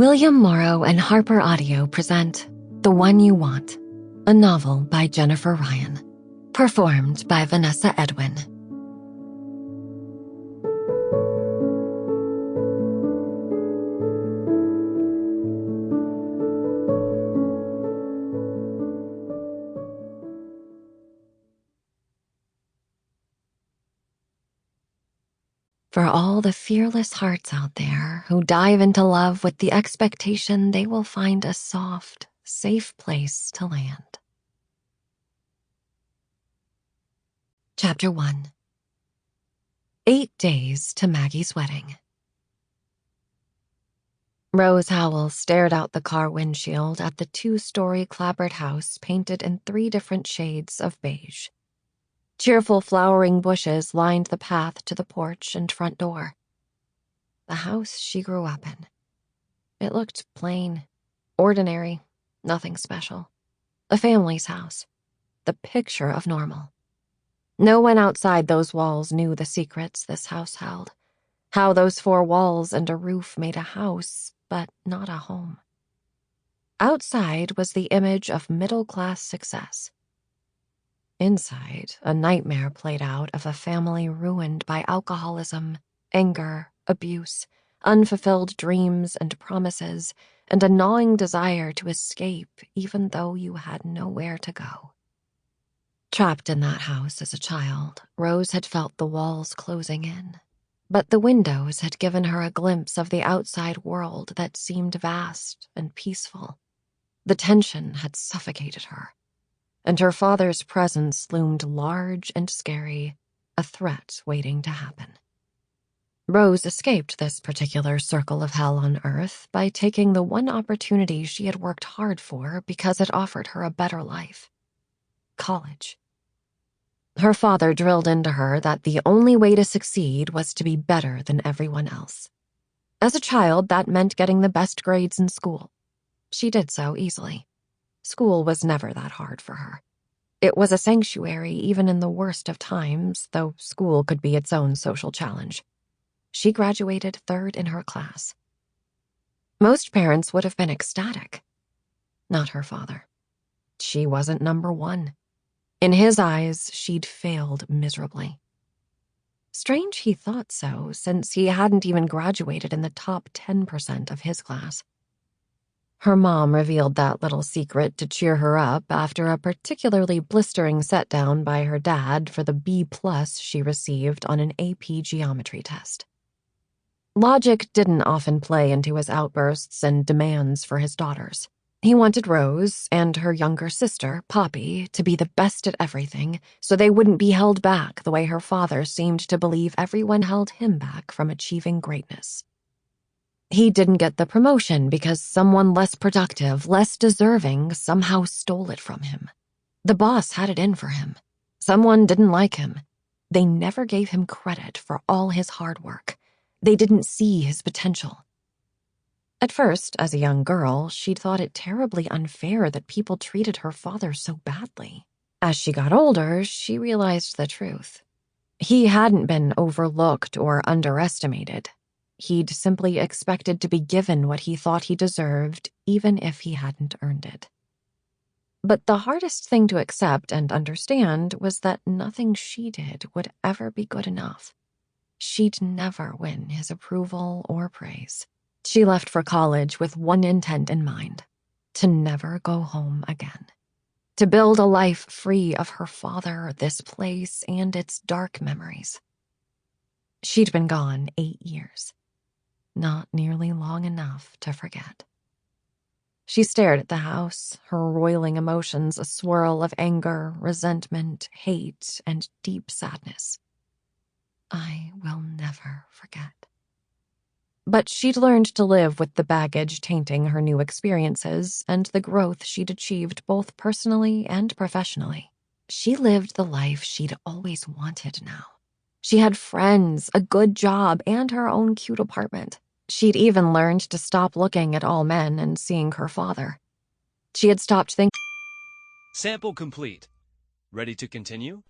William Morrow and HarperAudio present The One You Want, a novel by Jennifer Ryan, performed by Vanessa Edwin. For all the fearless hearts out there who dive into love with the expectation they will find a soft, safe place to land. Chapter 1. 8 days to Maggie's wedding. Rose Howell stared out the car windshield at the 2-story clapboard house painted in 3 different shades of beige. Cheerful flowering bushes lined the path to the porch and front door. The house she grew up in. It looked plain, ordinary, nothing special. A family's house. The picture of normal. No one outside those walls knew the secrets this house held. How those 4 walls and a roof made a house, but not a home. Outside was the image of middle-class success. Inside, a nightmare played out of a family ruined by alcoholism, anger, abuse, unfulfilled dreams and promises, and a gnawing desire to escape even though you had nowhere to go. Trapped in that house as a child, Rose had felt the walls closing in, but the windows had given her a glimpse of the outside world that seemed vast and peaceful. The tension had suffocated her, and her father's presence loomed large and scary, a threat waiting to happen. Rose escaped this particular circle of hell on earth by taking the one opportunity she had worked hard for because it offered her a better life. College. Her father drilled into her that the only way to succeed was to be better than everyone else. As a child, that meant getting the best grades in school. She did so easily. School was never that hard for her. It was a sanctuary even in the worst of times, though school could be its own social challenge. She graduated 3rd in her class. Most parents would have been ecstatic. Not her father. She wasn't number 1. In his eyes, she'd failed miserably. Strange he thought so, since he hadn't even graduated in the top 10% of his class. Her mom revealed that little secret to cheer her up after a particularly blistering set-down by her dad for the B+ she received on an AP geometry test. Logic didn't often play into his outbursts and demands for his daughters. He wanted Rose and her younger sister, Poppy, to be the best at everything so they wouldn't be held back the way her father seemed to believe everyone held him back from achieving greatness. He didn't get the promotion because someone less productive, less deserving, somehow stole it from him. The boss had it in for him. Someone didn't like him. They never gave him credit for all his hard work. They didn't see his potential. At first, as a young girl, she'd thought it terribly unfair that people treated her father so badly. As she got older, she realized the truth. He hadn't been overlooked or underestimated. He'd simply expected to be given what he thought he deserved, even if he hadn't earned it. But the hardest thing to accept and understand was that nothing she did would ever be good enough. She'd never win his approval or praise. She left for college with one intent in mind: to never go home again. To build a life free of her father, this place, and its dark memories. She'd been gone 8 years. Not nearly long enough to forget. She stared at the house, her roiling emotions a swirl of anger, resentment, hate, and deep sadness. I will never forget. But she'd learned to live with the baggage tainting her new experiences and the growth she'd achieved both personally and professionally. She lived the life she'd always wanted now. She had friends, a good job, and her own cute apartment. She'd even learned to stop looking at all men and seeing her father. She had stopped thinking. Sample complete. Ready to continue?